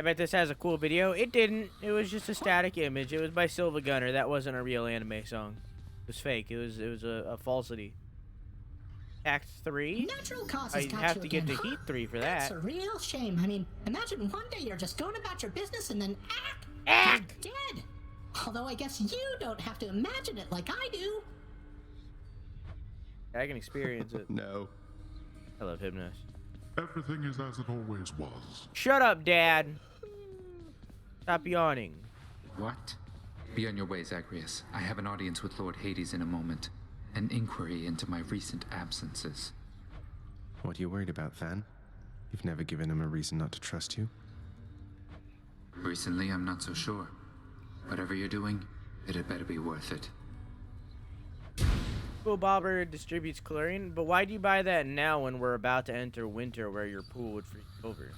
I bet this has a cool video. It didn't. It was just a static image. It was by Silva Gunner. That wasn't a real anime song. It was fake. It was a falsity. Act 3? Natural causes I'd got have you to get again, to huh? Heat 3 for That's that. a real shame. I mean, imagine one day you're just going about your business and then Ack! you're dead. Although I guess you don't have to imagine it like I do. I can experience it. No. I love Hypnos. Everything is as it always was. Shut up, Dad. Stop yawning. What? Be on your way, Zagreus. I have an audience with Lord Hades in a moment. An inquiry into my recent absences. What are you worried about, Than? You've never given him a reason not to trust you. Recently, I'm not so sure. Whatever you're doing, it had better be worth it. Pool Bobber distributes chlorine, but why do you buy that now when we're about to enter winter where your pool would freeze over?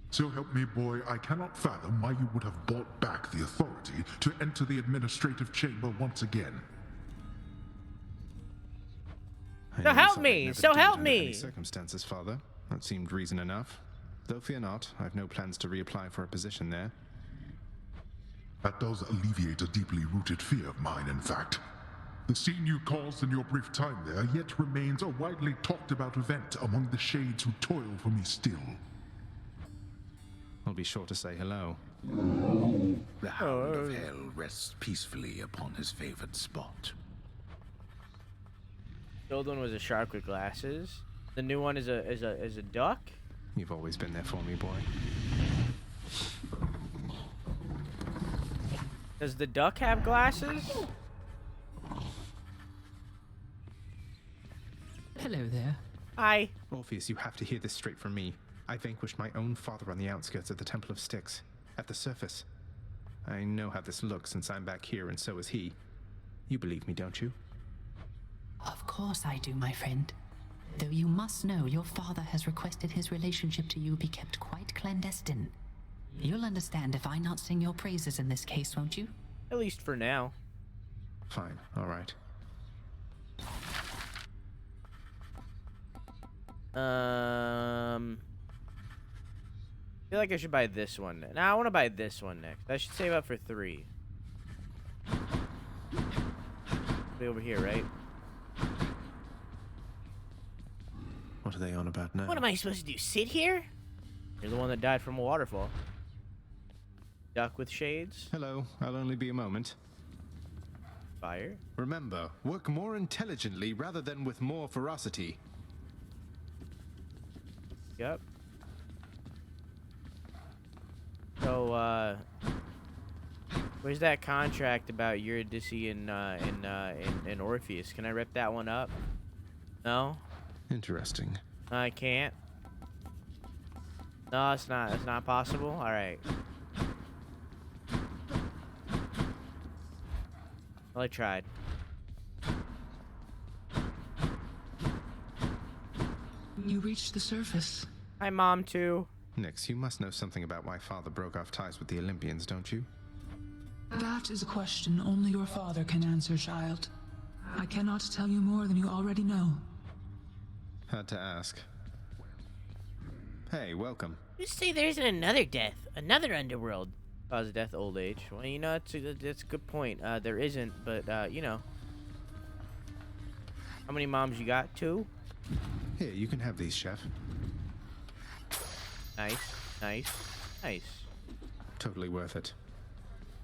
So help me, boy, I cannot fathom why you would have bought back the authority to enter the administrative chamber once again. So help me! So help me! Any circumstances, Father. That seemed reason enough. Though fear not, I've no plans to reapply for a position there. That does alleviate a deeply rooted fear of mine, in fact. The scene you caused in your brief time there yet remains a widely talked about event among the shades who toil for me still. I'll be sure to say hello. The Hound of Hell rests peacefully upon his favored spot. The old one was a shark with glasses. The new one is a duck. You've always been there for me, boy. Does the duck have glasses? Hello there. Hi. Orpheus, you have to hear this straight from me. I vanquished my own father on the outskirts of the Temple of Styx, at the surface. I know how this looks since I'm back here, and so is he. You believe me, don't you? Of course I do, my friend. Though you must know your father has requested his relationship to you be kept quite clandestine. You'll understand if I not sing your praises in this case, won't you? At least for now. Fine, all right. I feel like I should buy this one. Now I want to buy this one next. I should save up for 3. Be over here, right? What are they on about now? What am I supposed to do? Sit here? You're the one that died from a waterfall. Duck with shades. Hello, I'll only be a moment. Fire. Remember, work more intelligently rather than with more ferocity. Yep. So, where's that contract about Eurydice and Orpheus? Can I rip that one up? No? Interesting. I can't. No, it's not. It's not possible. All right. Well, I tried. You reached the surface. Hi, Mom, too. Nix, you must know something about why father broke off ties with the Olympians, don't you? That is a question only your father can answer, child. I cannot tell you more than you already know. Had to ask. Hey, welcome. You say there isn't another death, another underworld. Cause of death, old age. Well, you know, that's a good point. There isn't, but, you know. How many moms you got? 2? Here, you can have these, Chef. Nice, nice, nice. Totally worth it.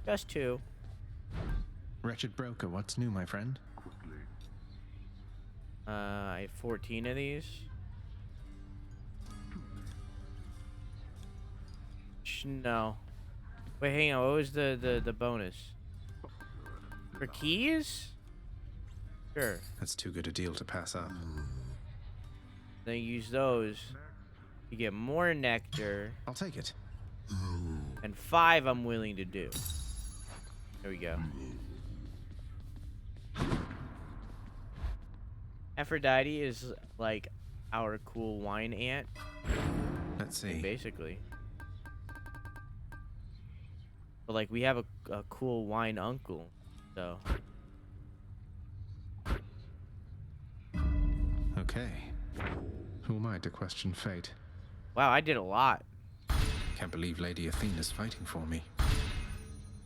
Just 2. Wretched broker, what's new, my friend? I have 14 of these. No. Wait, hang on. What was the bonus? For keys? Sure. That's too good a deal to pass up. Then use those. You get more nectar. I'll take it. And 5 I'm willing to do. There we go. Aphrodite is like our cool wine aunt. Let's see. Basically. But like we have a cool wine uncle, so. Okay. Who am I to question fate? Wow, I did a lot. Can't believe Lady Athena's fighting for me.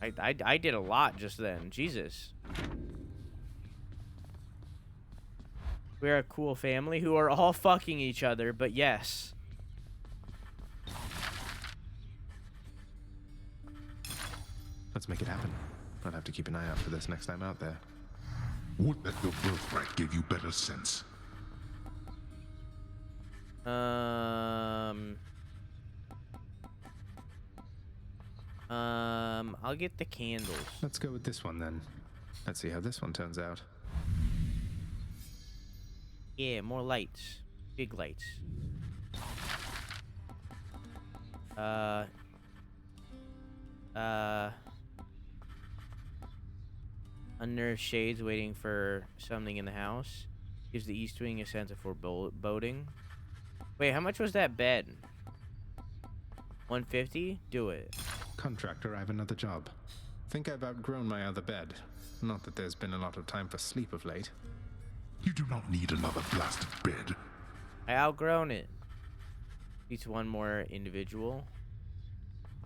I did a lot just then. Jesus. We're a cool family who are all fucking each other, but yes. Let's make it happen. I'll have to keep an eye out for this next time out there. Would that your birthright gave you better sense. I'll get the candles. Let's go with this one then. Let's see how this one turns out. Yeah, more lights. Big lights. Unnerved shades waiting for something in the house. Gives the east wing a sense of foreboding. Wait, how much was that bed? 150? Do it. Contractor, I have another job. Think I've outgrown my other bed. Not that there's been a lot of time for sleep of late. You do not need another blasted bed. I outgrown it. Needs one more individual.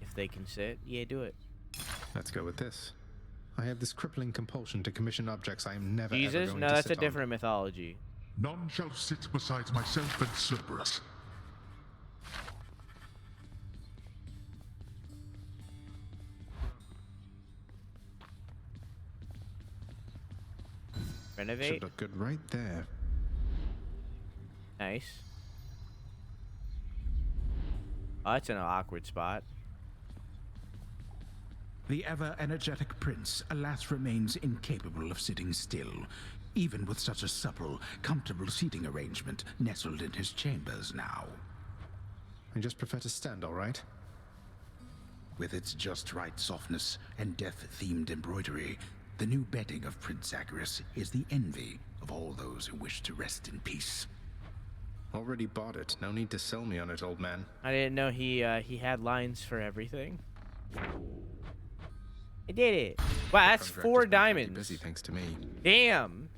If they can sit, yeah, do it. Let's go with this. I have this crippling compulsion to commission objects I am never ever Jesus? going No, to that's a sit on. different mythology. None shall sit besides myself and Cerberus. Renovate. Should look good right there. Nice. Oh, that's an awkward spot. The ever-energetic prince, alas, remains incapable of sitting still, even with such a supple, comfortable seating arrangement nestled in his chambers now. I just prefer to stand, all right? With its just right softness and death-themed embroidery, the new bedding of Prince Zagreus is the envy of all those who wish to rest in peace. Already bought it. No need to sell me on it, old man. I didn't know he had lines for everything. I did it. Wow, that's Contractor's 4 been pretty diamonds. busy thanks to me. Damn.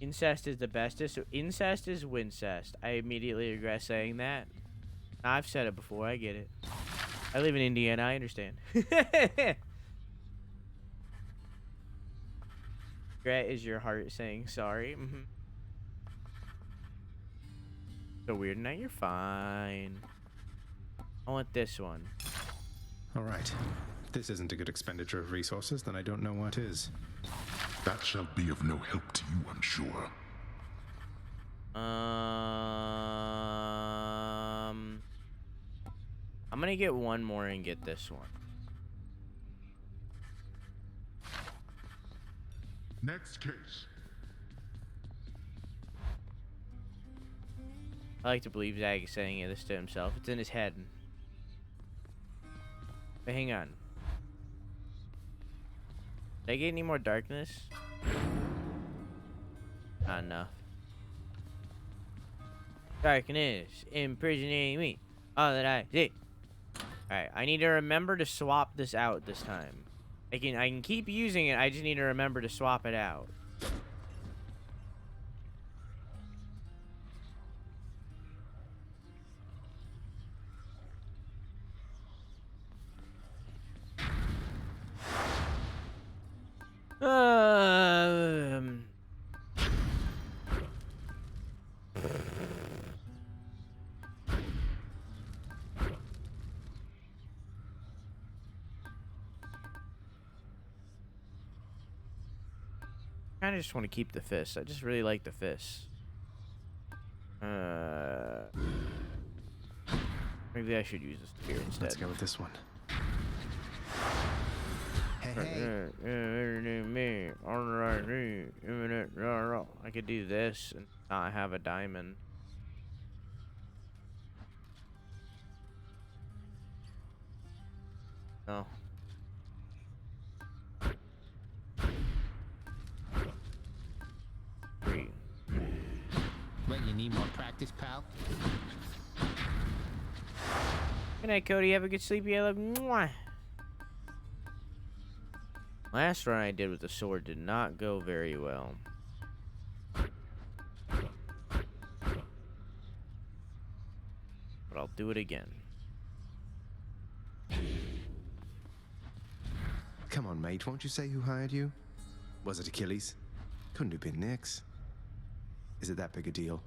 Incest is the bestest. So incest is wincest. I immediately regret saying that. I've said it before. I get it. I live in Indiana. I understand. Regret is your heart saying sorry. So weird night. You're fine. I want this one. All right. If this isn't a good expenditure of resources, then I don't know what is. That shall be of no help to you, I'm sure. I'm gonna get one more and get this one. Next case. I like to believe Zag is saying this to himself. It's in his head. But hang on. Did I get any more darkness? Not enough. Darkness imprisoning me. All that I see. Alright, I need to remember to swap this out this time. I can keep using it, I just need to remember to swap it out. I kinda just want to keep the fists. I just really like the fists. Maybe I should use the spear instead. Let's go with this one. Hey, I could do this and not have a diamond. No. What, you need more practice, pal? Good night, Cody. Have a good sleep. You look. Mwah. Last run I did with the sword did not go very well. I'll do it again. Come on, mate. Won't you say who hired you? Was it Achilles? Couldn't have been Nyx. Is it that big a deal?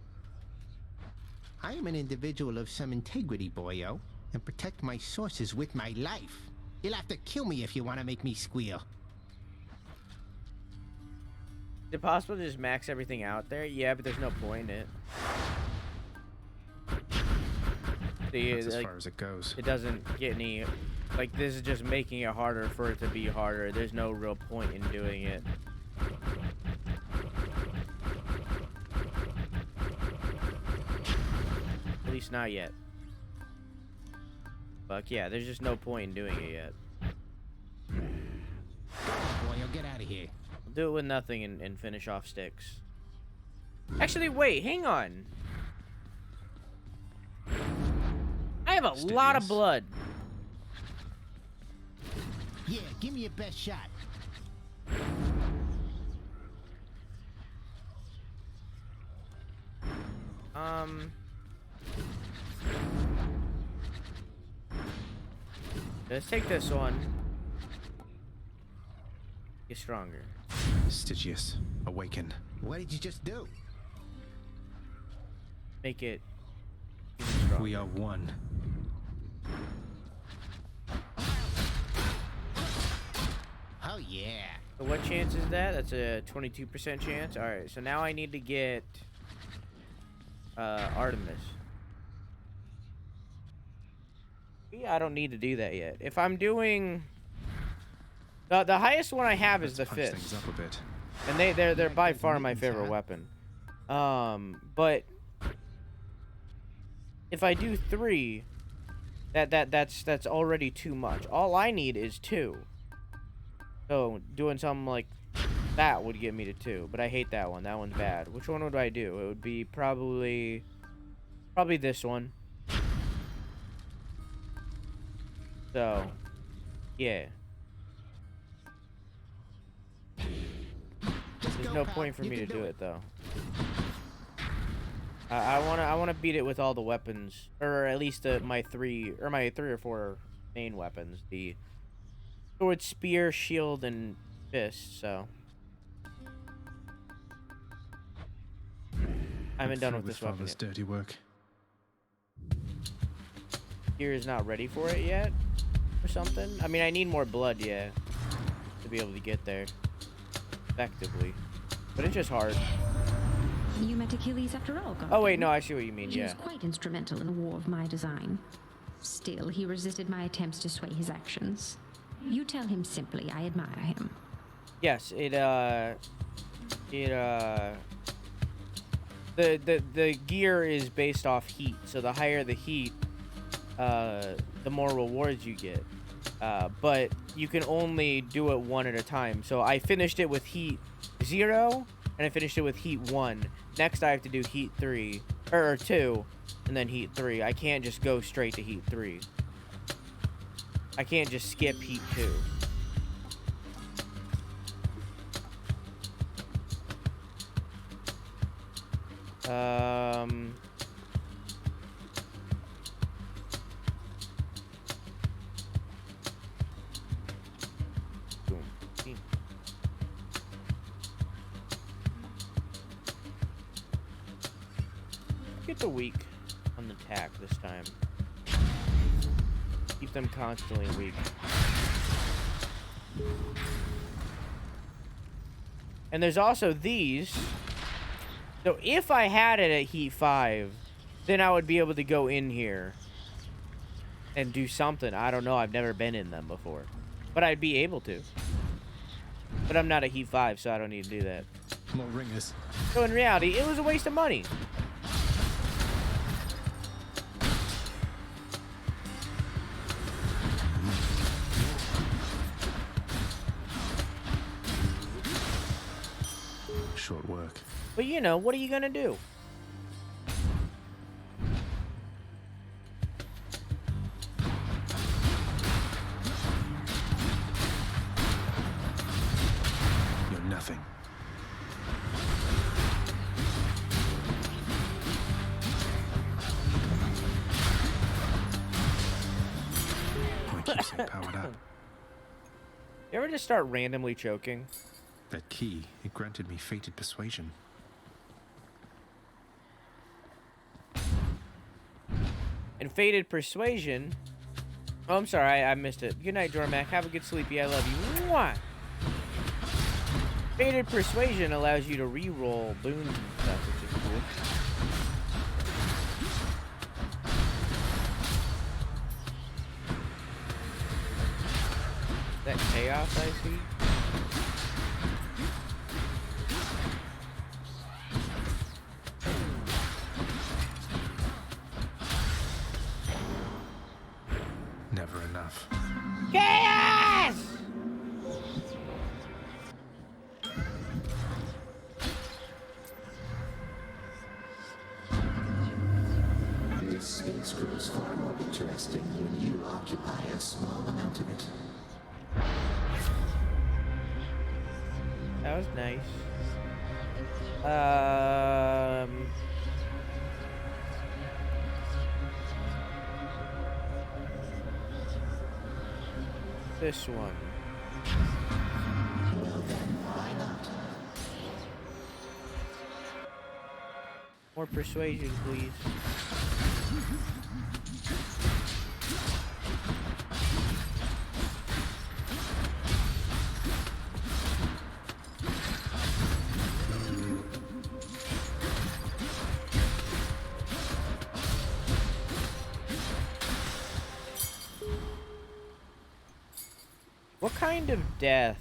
I am an individual of some integrity, boyo, and protect my sources with my life. You'll have to kill me if you want to make me squeal. Is it possible to just max everything out there? Yeah, but there's no point in it. See, That's as like, far as it goes. it doesn't get any... Like, this is just making it harder for it to be harder. There's no real point in doing it. At least not yet. Fuck yeah, there's just no point in doing it yet. Boyo, get out of here. I'll do it with nothing and finish off sticks. Actually, wait, hang on. I have a lot of blood. Yeah, give me your best shot. Let's take this one. Get stronger. Stygius, awaken. What did you just do? Make it even stronger. We are one. Oh, yeah. So what chance is that? That's a 22% chance. Alright, so now I need to get Artemis. Yeah, I don't need to do that yet. If I'm doing the highest one I have is the Punch fist. things up a bit. And they're by far my favorite weapon. But if I do 3, that's already too much. All I need is 2. So doing something like that would get me to 2, but I hate that one. That one's bad. Which one would I do? It would be probably this one. So, yeah. There's no point for me to do it though. I wanna beat it with all the weapons, or at least my 3 or 4 main weapons: the sword, spear, shield, and fist. So I haven't done with this weapon yet. Dirty work. Gear is not ready for it yet, or something. I mean, I need more blood, yeah, to be able to get there effectively. But it's just hard. You met Achilles after all, Guardian. Oh wait, no, I see what you mean. He Yeah. was quite instrumental in the war of my design. Still, he resisted my attempts to sway his actions. You tell him simply I admire him. Yes, the gear is based off heat. So the higher the heat, the more rewards you get. But you can only do it one at a time. So I finished it with heat 0, and I finished it with heat 1. Next I have to do heat 3, or 2, and then heat 3. I can't just go straight to heat 3. I can't just skip heat 2. Boom. Get the weak on the tack this time. Keep them constantly weak. And there's also these. So if I had it at heat 5, then I would be able to go in here and do something. I don't know. I've never been in them before. But I'd be able to. But I'm not at heat 5, so I don't need to do that. More ringers. So in reality, it was a waste of money. Short work. But you know, what are you gonna do? You're nothing. 100% powered up. You ever just start randomly choking? That key, it granted me fated persuasion. And fated persuasion. Oh, I'm sorry, I missed it. Good night, Dormac. Have a good sleepy. I love you. Mwah! Fated persuasion allows you to re-roll boons and stuff, which is cool. Is that chaos I see? Never enough. Chaos! This space grows far more interesting when you occupy a small amount of it. That was nice. This one. Well then, why not? More persuasion, please. What kind of death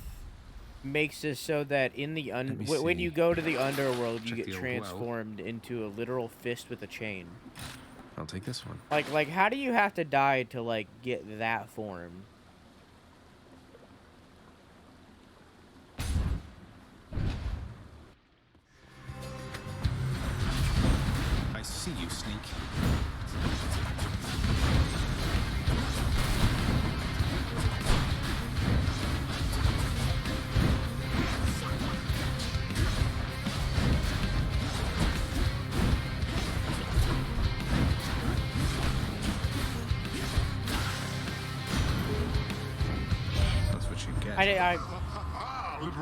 makes it so that in the when you go to the Underworld, you get transformed into a literal fist with a chain? I'll take this one. Like, how do you have to die to, like, get that form? I see you, Sneak. I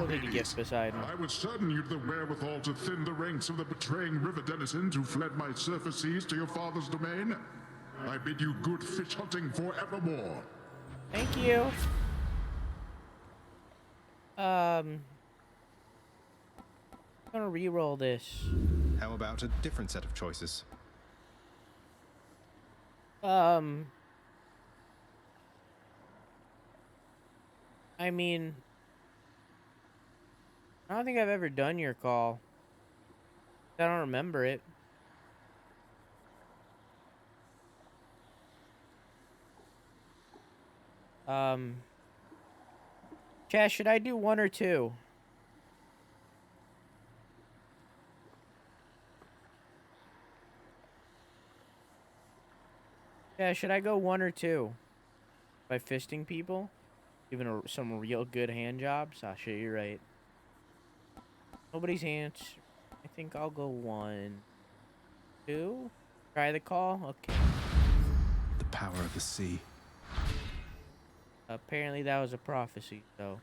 need to get Poseidon. I was certain you'd the wherewithal to thin the ranks of the betraying river denizens who fled my surface seas to your father's domain. I bid you good fish hunting forevermore. Thank you. I'm gonna re-roll this. How about a different set of choices? I mean, I don't think I've ever done your call. I don't remember it. Chad, should I do 1 or 2? Yeah, should I go 1 or 2? By fisting people? Giving some real good hand jobs? Ah, shit, you're right. Nobody's hands. I think I'll go 1, 2. Try the call? Okay. The power of the sea. Apparently that was a prophecy, so.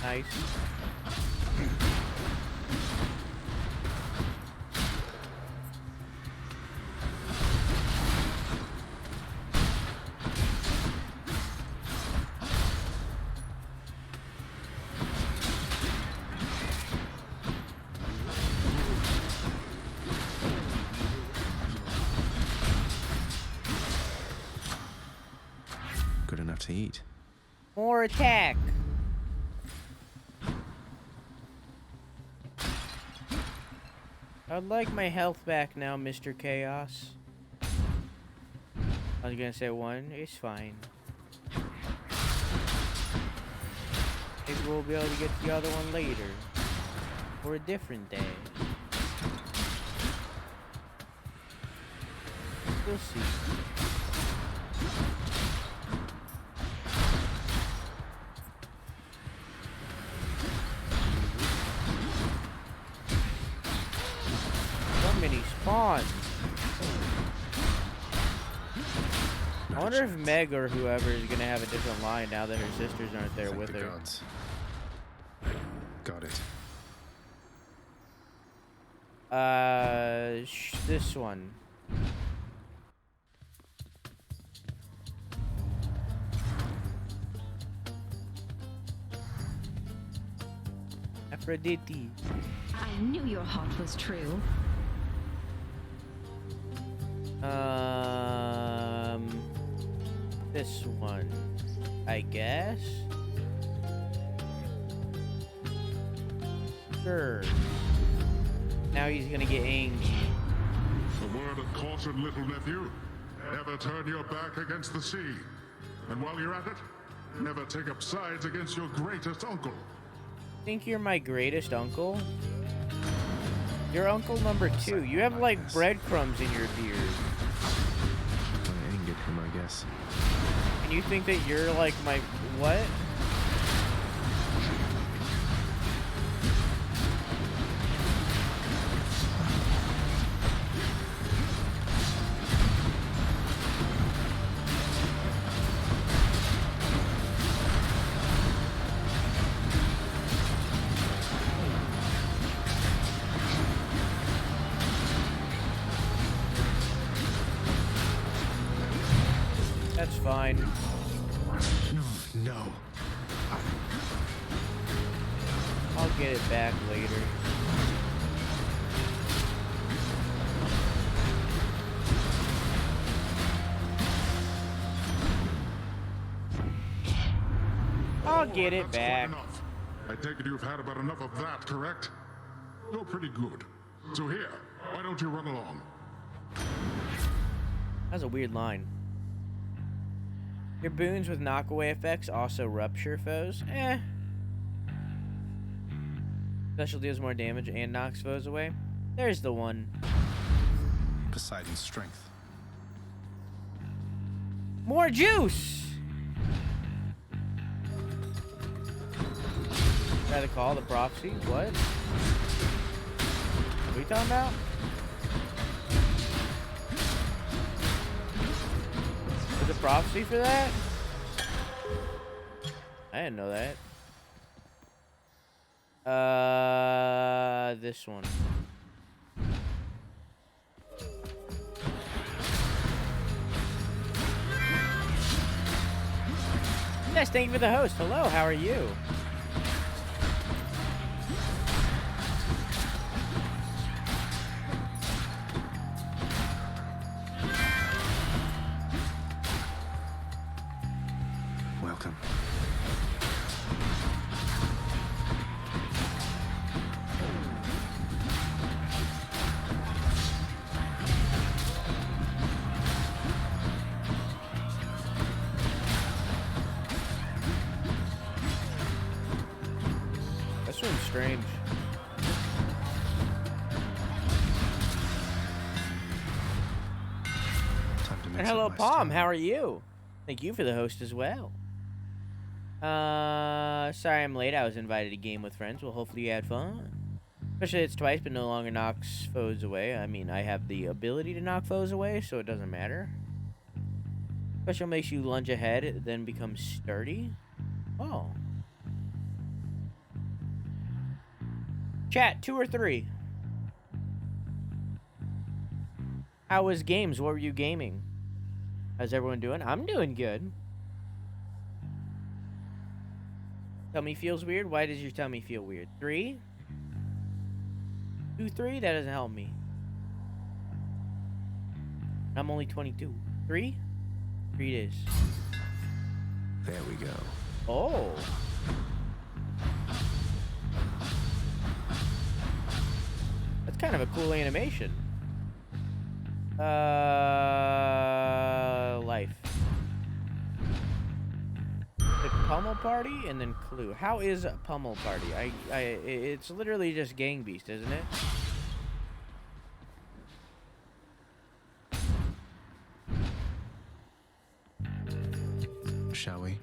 Nice. Good enough to eat. More attack. I'd like my health back now, Mr. Chaos. I was gonna say 1. It's fine. Maybe we'll be able to get the other one later. Or a different day. We'll see. many spawns. I wonder if Meg or whoever is gonna have a different line now that her sisters aren't there with her. Gods. Got it. This one. Aphrodite. I knew your heart was true. This one, I guess. Sure. Now he's gonna get angry. A word of caution, little nephew. Never turn your back against the sea. And while you're at it, never take up sides against your greatest uncle. Think you're my greatest uncle? You're uncle number 2. You have like breadcrumbs in your beard. I ain't get him, I guess. And you think that you're like my what? That's fine. No. I'll get it back later. I'll get it back. Enough. I take it you've had about enough of that, correct? You're pretty good. So here, why don't you run along? That's a weird line. Your boons with knockaway effects also rupture foes. Special deals more damage and knocks foes away. There's the one. Poseidon's strength. More juice! Is that a call? The prophecy? What? What are we talking about? There's a prophecy for that? I didn't know that. This one. Yes, thank you for the host. Hello, how are you? Welcome. This one's strange. And hello, Palm. How are you? Thank you for the host as well. Sorry I'm late. I was invited to game with friends. Well, hopefully you had fun. Especially it's twice, but no longer knocks foes away. I mean, I have the ability to knock foes away, so it doesn't matter. Special makes you lunge ahead, then become sturdy. Oh. Chat, 2 or 3. How was games? What were you gaming? How's everyone doing? I'm doing good. Tummy feels weird? Why does your tummy feel weird? 3? 2, 3? That doesn't help me. I'm only 22. 3? 3 it is. There we go. Oh. That's kind of a cool animation. Life. The Pummel Party and then Clue. How is Pummel Party? It's literally just Gang Beast, isn't it? Shall we?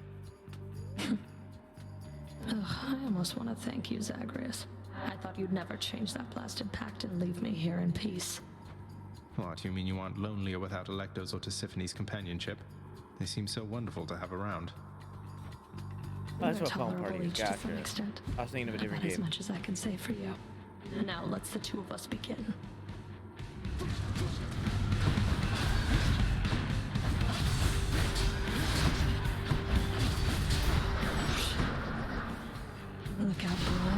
I almost want to thank you, Zagreus. I thought you'd never change that blasted pact and leave me here in peace. What, you mean you aren't lonely or without Alecto's or Tisiphone's companionship? They seem so wonderful to have around. That's They're what Palm tolerable Party is. each to some Gotcha. extent. I was thinking of a different About as game. much as I can say for you. Now let's the two of us begin. Look out below.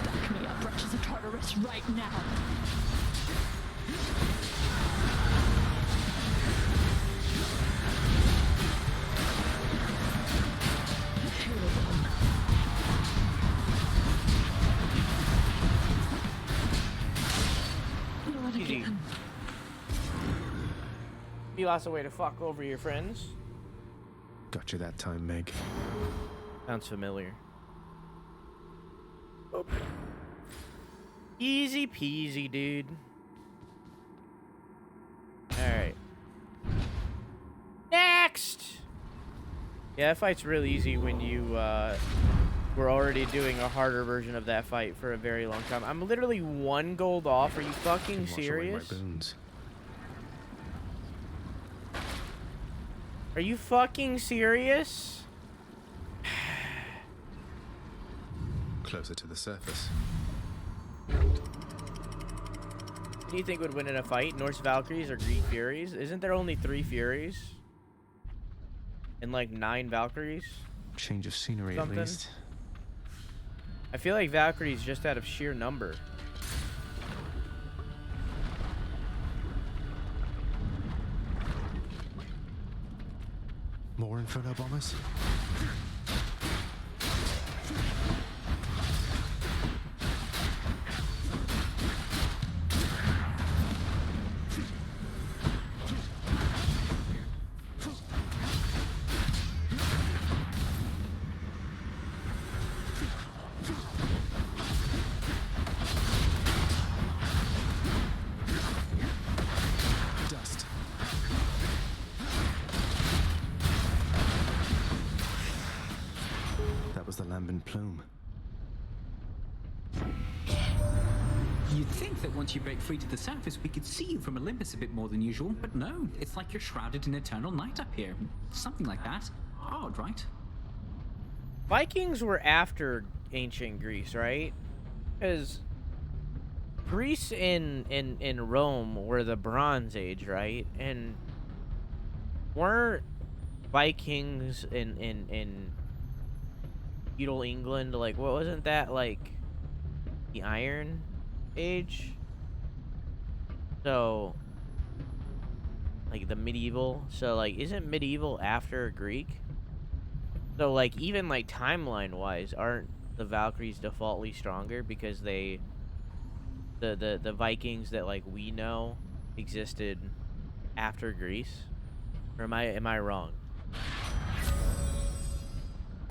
Back me up, wretches of Tartarus, right now. Easy. You lost a way to fuck over your friends. Got you that time, Meg. Sounds familiar. Oh. Easy peasy, dude. Alright. Next! Yeah, that fight's real easy when you were already doing a harder version of that fight for a very long time. I'm literally 1 gold off. Are you fucking serious? My boons. Are you fucking serious? Closer to the surface. Who do you think would win in a fight? Norse Valkyries or Greek Furies? Isn't there only 3 Furies? And like 9 Valkyries? Change of scenery Something. at least. I feel like Valkyries just out of sheer number. More Inferno bombers? Dust. That was the lambent plume. You'd think that once you break free to the surface, we could see you from Olympus a bit more than usual, but no. It's like you're shrouded in eternal night up here. Something like that. Odd, right? Vikings were after ancient Greece, right? Because Greece and Rome were the Bronze Age, right? And weren't Vikings in feudal England, like, what wasn't that, like, the Iron Age? So, like, the medieval. So, like, isn't medieval after Greek? So, like, even, like, timeline-wise, aren't the Valkyries defaultly stronger because they... The Vikings that, like, we know existed after Greece? Or am I wrong?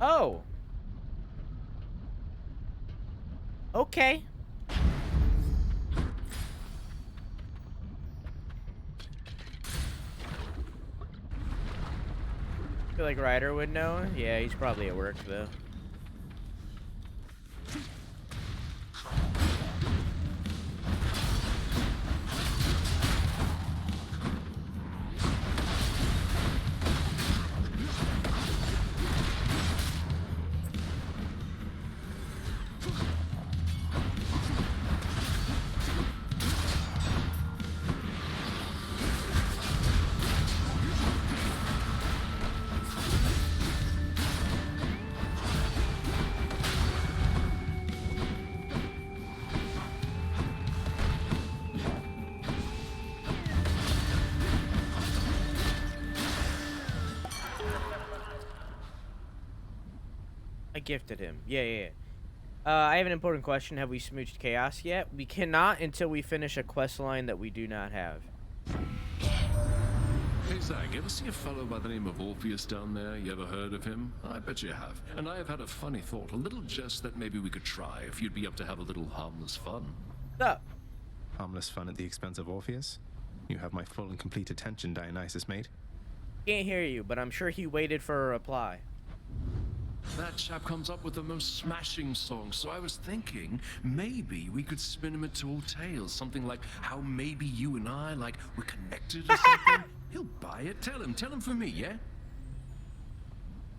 Oh! Okay. I feel like Ryder would know. Yeah, he's probably at work, though. I gifted him. Yeah. I have an important question. Have we smooched Chaos yet? We cannot until we finish a quest line that we do not have. Hey, Zach, ever see a fellow by the name of Orpheus down there? You ever heard of him? I bet you have. And I have had a funny thought, a little jest that maybe we could try if you'd be up to have a little harmless fun. What's up? Harmless fun at the expense of Orpheus? You have my full and complete attention, Dionysus, mate. Can't hear you, but I'm sure he waited for a reply. That chap comes up with the most smashing songs, so I was thinking maybe we could spin him a tall tale, something like how maybe you and I, like, we're connected or something. He'll buy it. Tell him for me, yeah?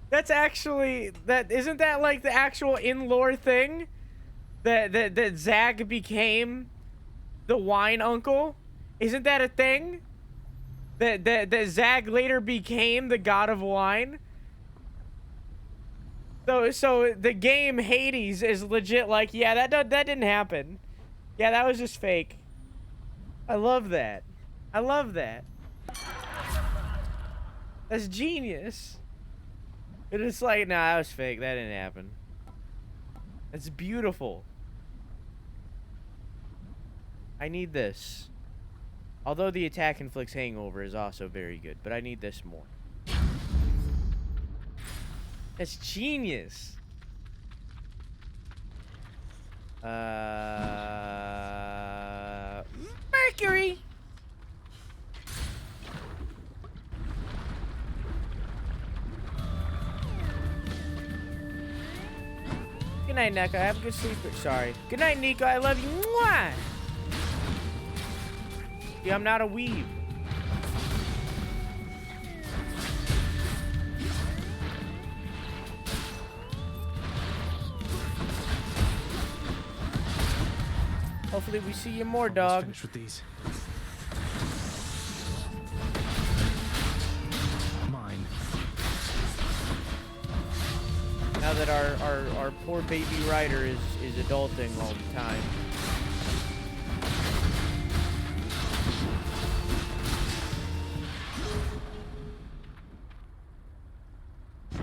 That's actually, isn't that like the actual in-lore thing? That Zag became the wine uncle? Isn't that a thing? That Zag later became the god of wine? So the game Hades is legit like, yeah, that didn't happen. Yeah, that was just fake. I love that. I love that. That's genius. It is like, nah, that was fake. That didn't happen. That's beautiful. I need this. Although the attack inflicts hangover is also very good, but I need this more. That's genius. Mercury. Good night, Neko. Have a good sleep. Sorry. Good night, Nico. I love you. Mwah! Yeah, I'm not a weeb. Hopefully we see you more, dog. Finish with these. Mine. Now that our poor baby rider is adulting all the time.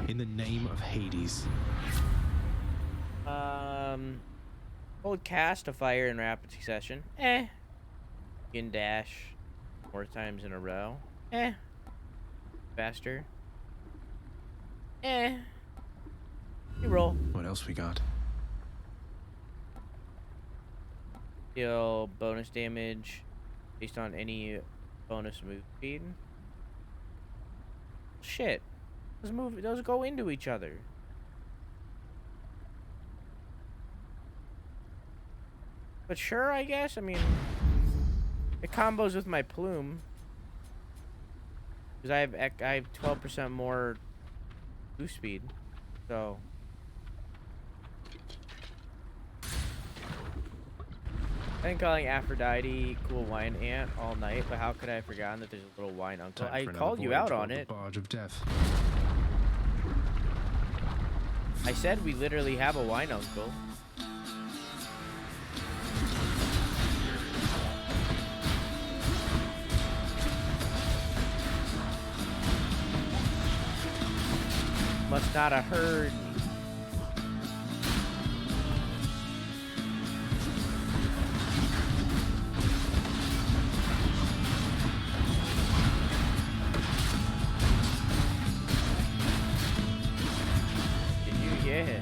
In the name of Hades. Hold cast a fire in rapid succession. You can dash 4 times in a row. Faster. You roll. What else we got? Deal bonus damage based on any bonus move speed. Shit. Those go into each other. But sure, I guess. I mean, it combos with my plume. Because I have 12% more boost speed. So I've been calling Aphrodite cool wine aunt all night, but how could I have forgotten that there's a little wine uncle? I called you out on it. Barge of death. I said we literally have a wine uncle. Must not have heard me. Did you? Yeah.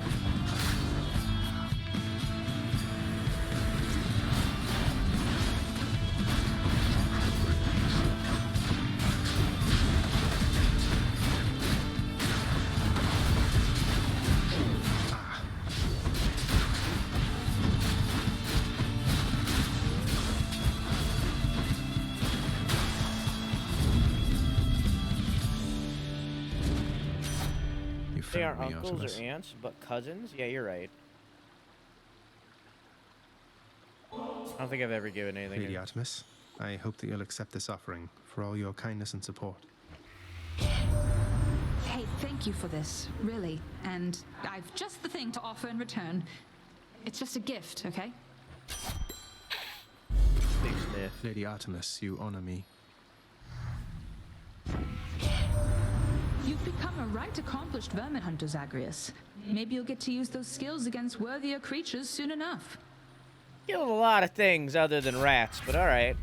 They are uncles or aunts, but cousins? Yeah, you're right. I don't think I've ever given anything. Lady Artemis, I hope that you'll accept this offering for all your kindness and support. Hey, thank you for this, really. And I've just the thing to offer in return. It's just a gift, okay? Big sniff. Lady Artemis, you honor me. You've become a right accomplished vermin hunter, Zagreus. Maybe you'll get to use those skills against worthier creatures soon enough. Killed a lot of things other than rats, but alright.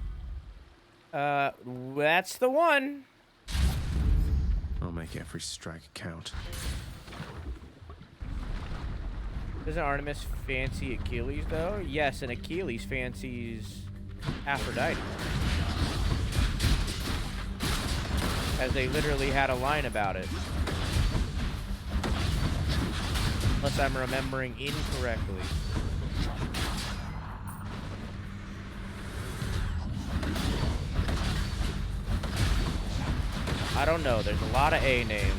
That's the one. I'll make every strike count. Doesn't Artemis fancy Achilles, though? Yes, and Achilles fancies Aphrodite. as they literally had a line about it. Unless I'm remembering incorrectly. I don't know. There's a lot of A names.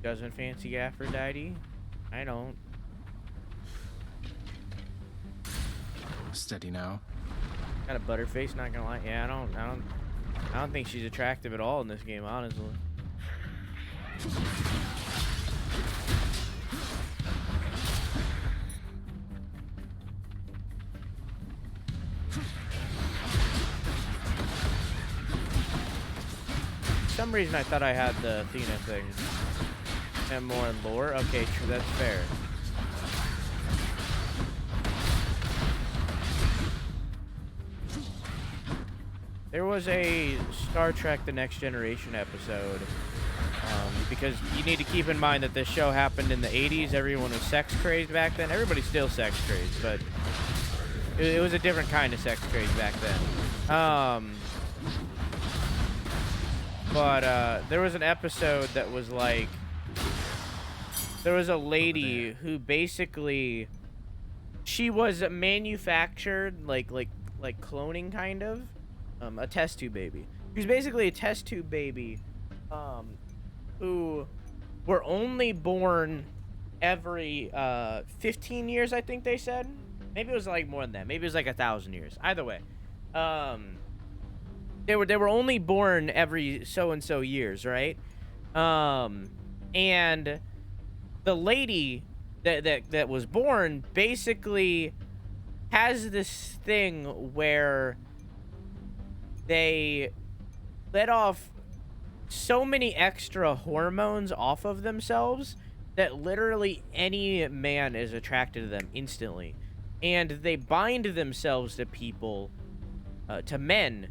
Doesn't fancy Aphrodite? I don't. Steady now. Got a butterface, not gonna lie. Yeah, I don't think she's attractive at all in this game, honestly. For some reason I thought I had the Athena thing. And more in lore? Okay, true, that's fair. There was a Star Trek The Next Generation episode, because you need to keep in mind that this show happened in the 80s. Everyone was sex crazed back then. Everybody's still sex crazed, but it was a different kind of sex crazed back then. But there was an episode that was like, there was a lady who basically, she was manufactured like cloning kind of, a test tube baby. She was basically a test tube baby, who were only born every 15 years, I think they said. Maybe it was like more than that. Maybe it was like 1,000 years. Either way, they were only born every so and so years, right? And the lady that was born basically has this thing where they let off so many extra hormones off of themselves that literally any man is attracted to them instantly. And they bind themselves to people, to men,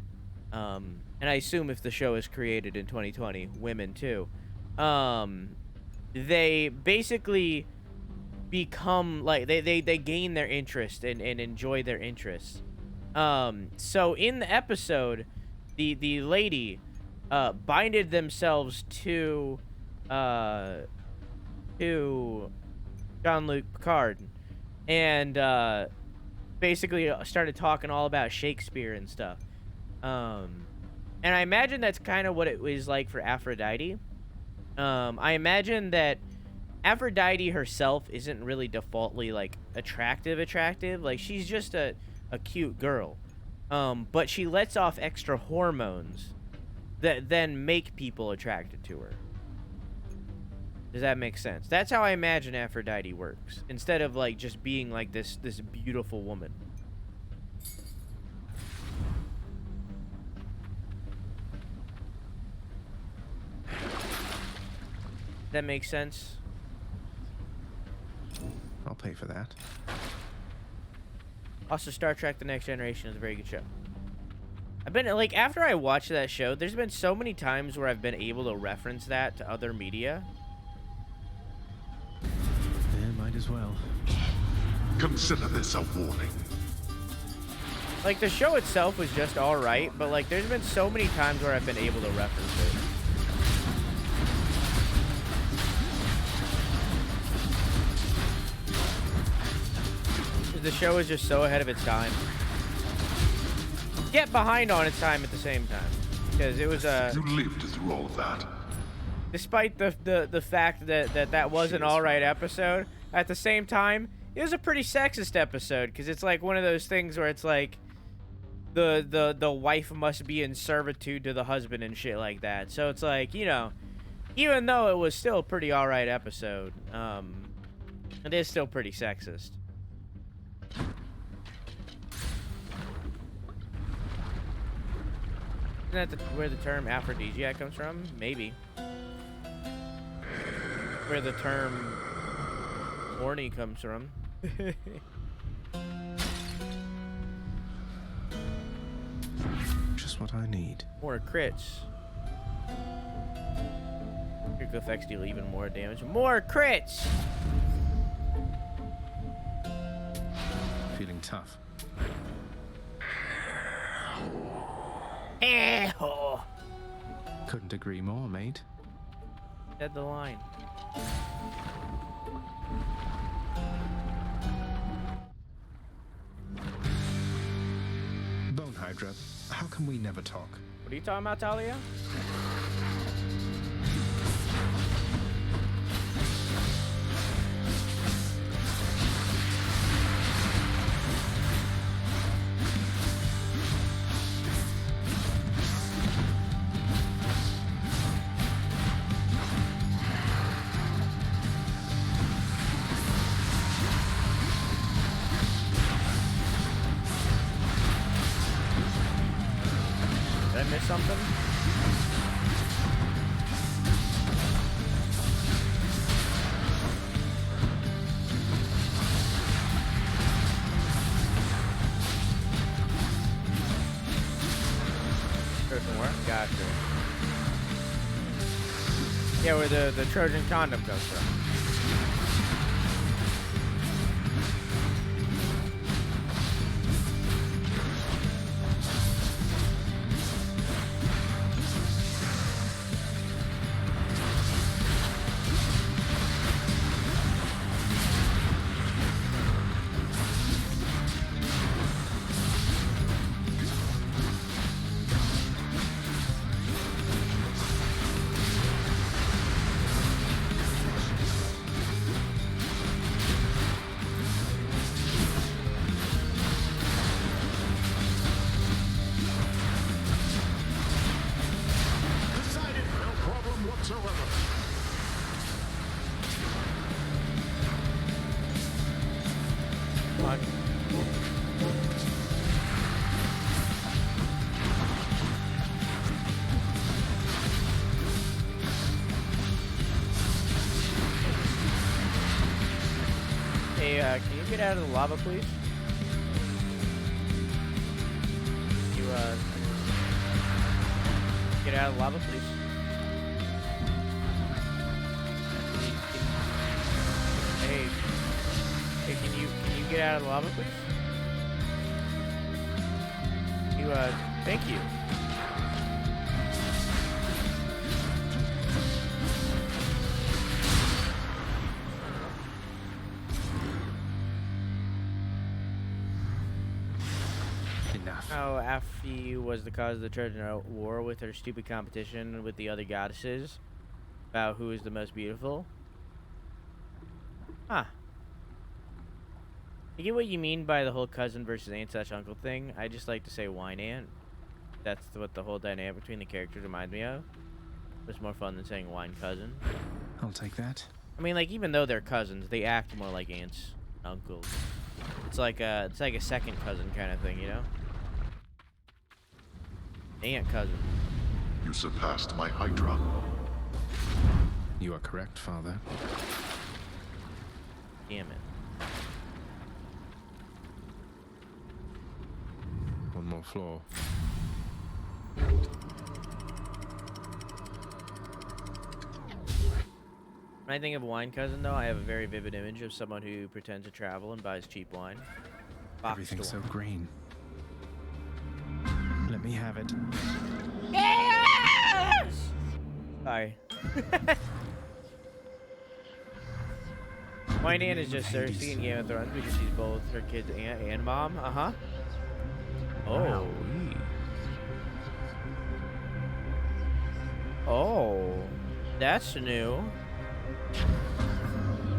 and I assume if the show is created in 2020, women too. They basically become like they gain their interest and enjoy their interests. So in the episode, the lady binded themselves to Jean-Luc Picard, and basically started talking all about Shakespeare and stuff. And I imagine that's kind of what it was like for Aphrodite. I imagine that Aphrodite herself isn't really defaultly like attractive. Like, she's just a cute girl. But she lets off extra hormones that then make people attracted to her. Does that make sense? That's how I imagine Aphrodite works, instead of like just being like this beautiful woman. That makes sense? I'll pay for that. Also, Star Trek The Next Generation is a very good show. I've been, like, after I watched that show, there's been so many times where I've been able to reference that to other media. Yeah, might as well. Consider this a warning. Like, the show itself was just alright, but, like, there's been so many times where I've been able to reference it. The show is just so ahead of its time. Yet behind on its time at the same time. Because it was a... You lived through all of that. Despite the fact that was an alright episode, at the same time, it was a pretty sexist episode. Because it's like one of those things where it's like... The wife must be in servitude to the husband and shit like that. So it's like, you know... Even though it was still a pretty alright episode, it is still pretty sexist. Isn't that where the term aphrodisiac comes from? Maybe. Where the term horny comes from. Just what I need. More crits. Critical effects deal even more damage. More crits! Feeling tough. Couldn't agree more, mate. Said the line. Bone Hydra, how come we never talk? What are you talking about, Talia? Did I miss something? Trojan work? Gotcha. Yeah, where the Trojan condom comes from. Can you get out of the lava, please? You, get out of the lava, please. Hey, can you get out of the lava, please? You, thank you. How Aphrodite was the cause of the Trojan War with her stupid competition with the other goddesses about who is the most beautiful. Huh. I get what you mean by the whole cousin versus aunt/uncle thing. I just like to say wine aunt. That's what the whole dynamic between the characters reminds me of. It's more fun than saying wine cousin. I'll take that. I mean, like, even though they're cousins, they act more like aunts, uncles. It's like a second cousin kind of thing, you know? Aunt cousin. You surpassed my Hydra. You are correct, Father. Damn it. One more floor. When I think of wine cousin, though, I have a very vivid image of someone who pretends to travel and buys cheap wine. Everything's so green. Let me have it. Yes! Sorry. Wine aunt is just Cersei in Game of Thrones because she's both her kid's aunt and mom. Uh-huh. Oh. Oh. That's new.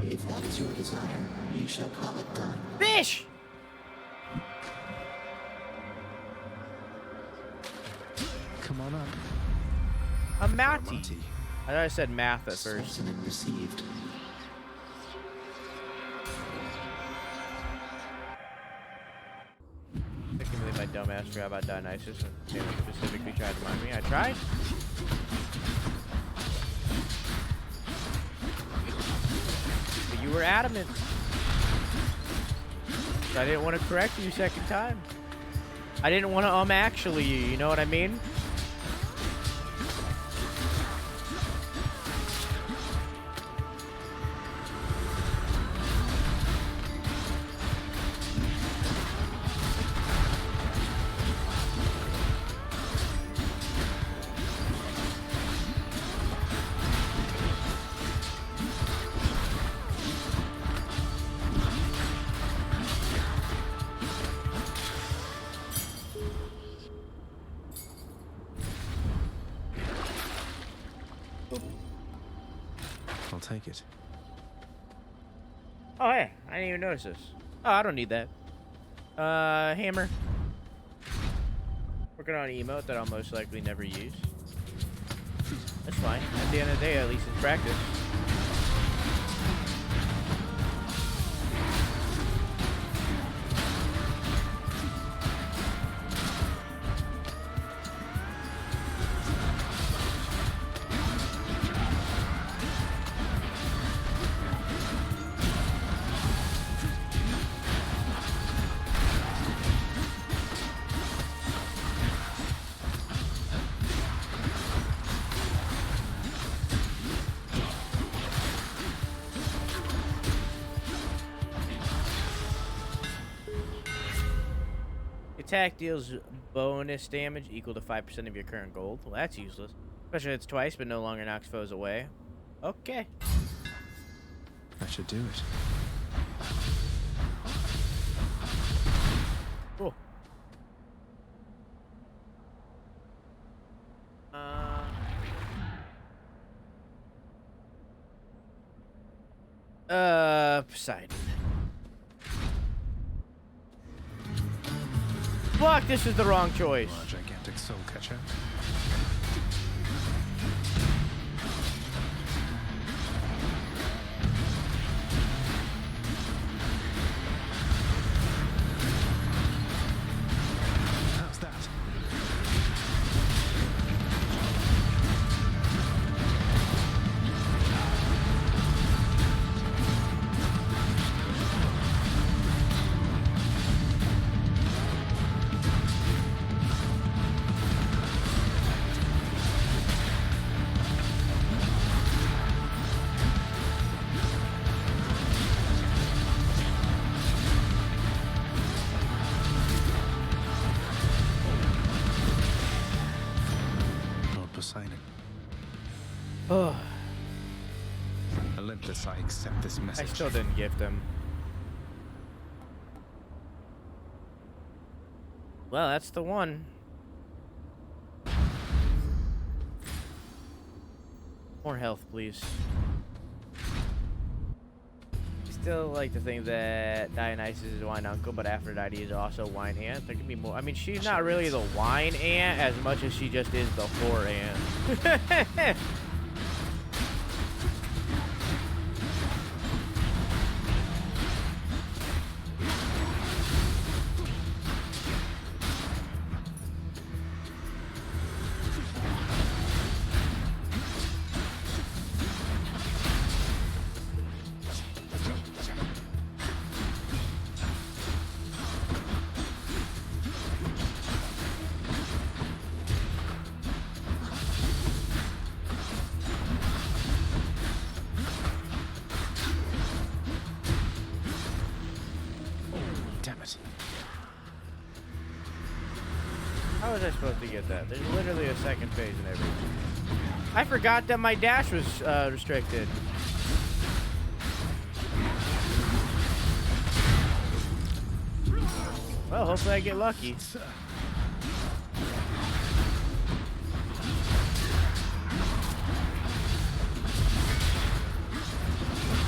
If that is your desire, you shall call it done. Fish! Come on up. A Matty. I thought I said math at first. Specimen received. I can't believe my dumbass forgot about Dionysus and specifically tried to remind me I tried. But you were adamant. I didn't want to correct you second time. I didn't want to actually you know what I mean? I'll take it. Oh, hey, I didn't even notice this. Oh, I don't need that. Hammer. Working on an emote that I'll most likely never use. That's fine. At the end of the day, at least it's practice. Attack deals bonus damage equal to 5% of your current gold. Well, that's useless. Especially if it's twice, but no longer knocks foes away. Okay. That should do it. Cool. Poseidon. Fuck, this is the wrong choice. A gigantic soul catcher. How's that? Poseidon. Oh. Olympus, I accept this I message. still didn't gift him. Well, that's the one. More health, please. Still like to think that Dionysus is a wine uncle, but Aphrodite is also a wine aunt. There could be more. I mean, she's not really the wine aunt as much as she just is the whore aunt. How was I supposed to get that? There's literally a second phase and everything. I forgot that my dash was restricted. Well, hopefully I get lucky.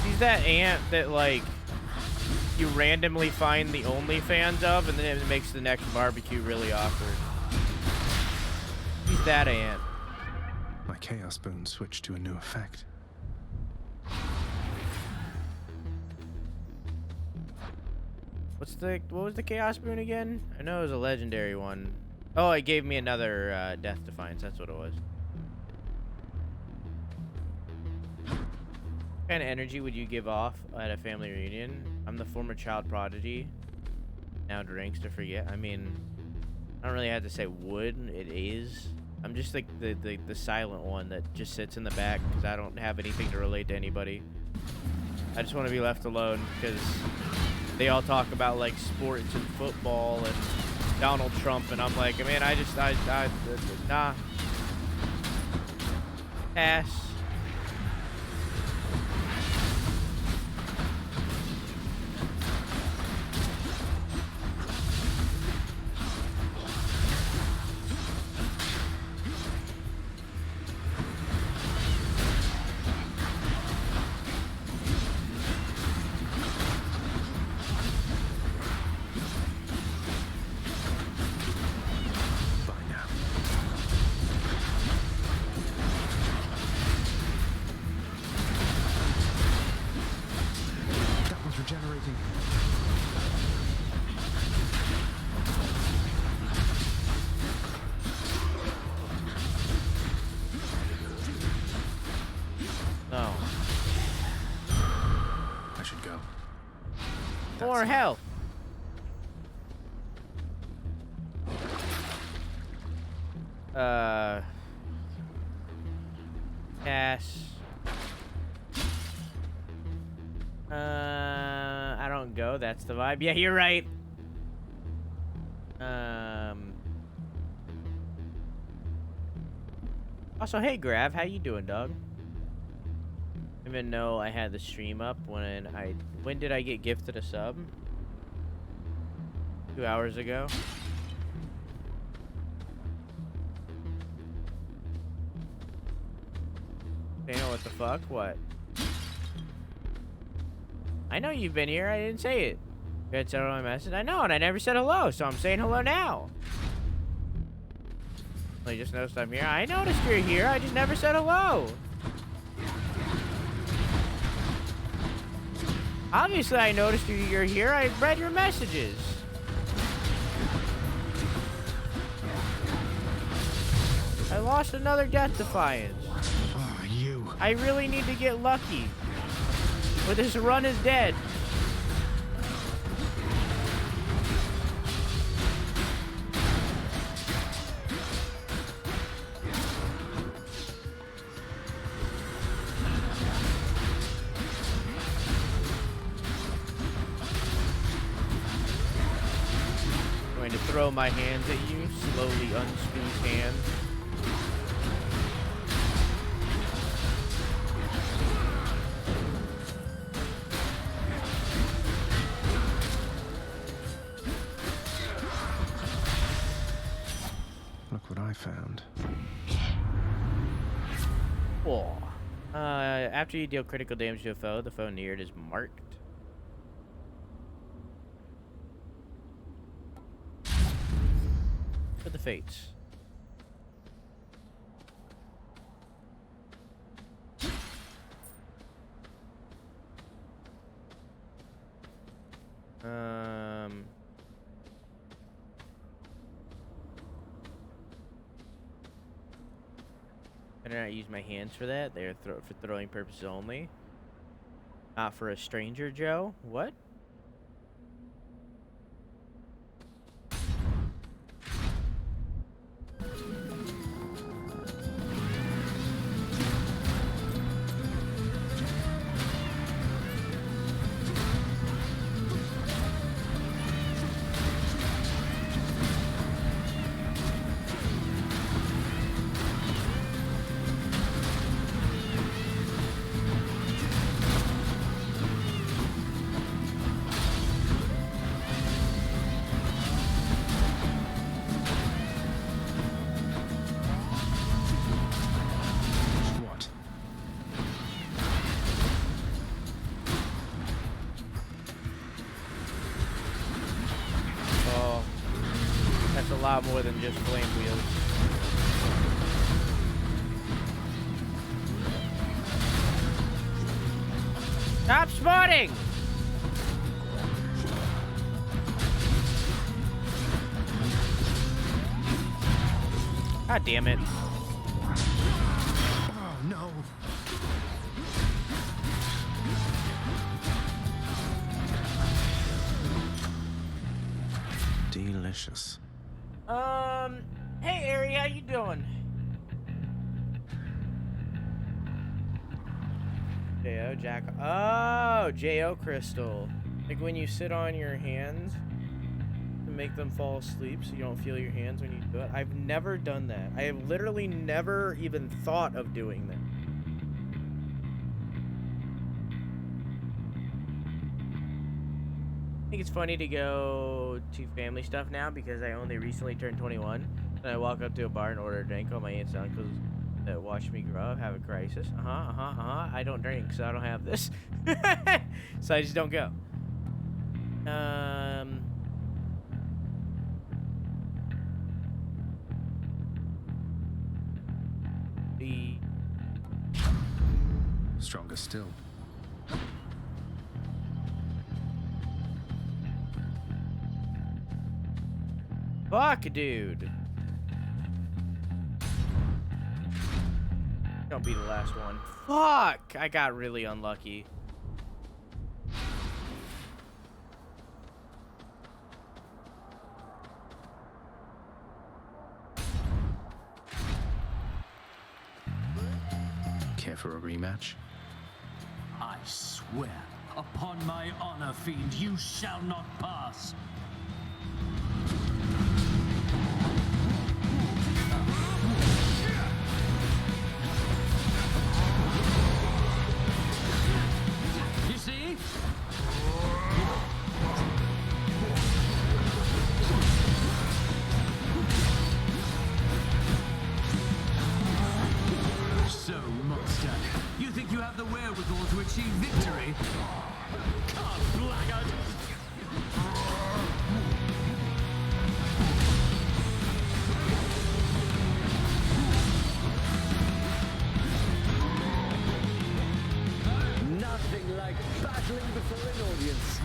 She's that ant that, like, you randomly find the OnlyFans of, and then it makes the next barbecue really awkward. He's that ant. My Chaos Boon switched to a new effect. What was the Chaos Boon again? I know it was a legendary one. Oh, it gave me another Death Defiance. That's what it was. What kind of energy would you give off at a family reunion? I'm the former child prodigy. Now drinks to forget. I mean, I don't really have to say would. It is. I'm just like the silent one that just sits in the back because I don't have anything to relate to anybody. I just want to be left alone because they all talk about like sports and football and Donald Trump, and I'm like, man, nah. Pass. More health. Pass. I don't go. That's the vibe. Yeah, you're right. Also, hey, Grav, how you doing, dog? Even though I had the stream up when did I get gifted a sub? 2 hours ago. They know what the fuck? What? I know you've been here. I didn't say it. You had said on my message. I know, and I never said hello, so I'm saying hello now. I just noticed I'm here. I noticed you're here. I just never said hello. Obviously, I noticed you're here. I read your messages. I lost another Death Defiance. Oh, you. I really need to get lucky. Or this run is dead. Throw my hands at you, slowly unscrew hands. Look what I found. Cool. After you deal critical damage to a foe, the foe near it is marked. For the fates. I do not use my hands for that. They're for throwing purposes only. Not for a stranger, Joe. What? A lot more than just flame wheels. Stop spotting! God damn it. Oh, no. Delicious. Hey, Ari, how you doing? J.O. Jack. Oh, J.O. Crystal. Like when you sit on your hands to make them fall asleep so you don't feel your hands when you do it. I've never done that. I have literally never even thought of doing that. I think it's funny to go to family stuff now because I only recently turned 21. And I walk up to a bar and order a drink. All my aunts and uncles that watched me grow up have a crisis. I don't drink, so I don't have this. So I just don't go. Stronger still. Fuck, dude. Don't be the last one. Fuck! I got really unlucky. Care for a rematch? I swear, upon my honor, fiend, you shall not pass. You see? So, monster, you think you have the wherewithal to achieve victory? Come, blackguard! Nothing like battling before an audience.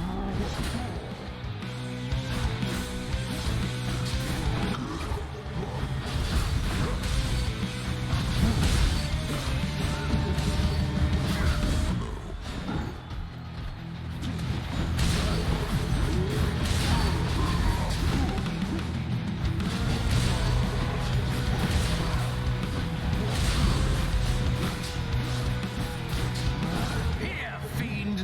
Here, fiend!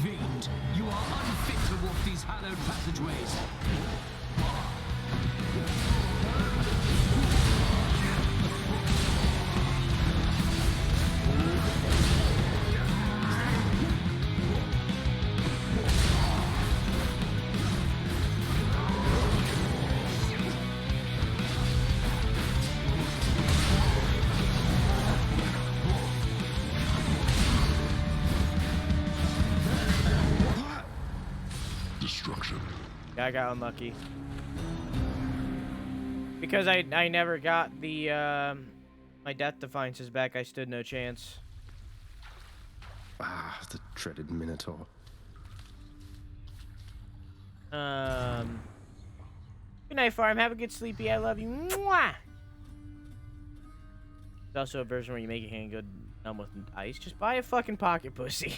Fiend, you are unfit to walk these hallowed passageways. Destruction. Yeah, I got unlucky. Because I never got the, my death defiances back, I stood no chance. Ah, the dreaded Minotaur. Good night, Farm. Have a good sleepy. I love you. Mwah! There's also a version where you make your hand go numb with ice. Just buy a fucking pocket pussy.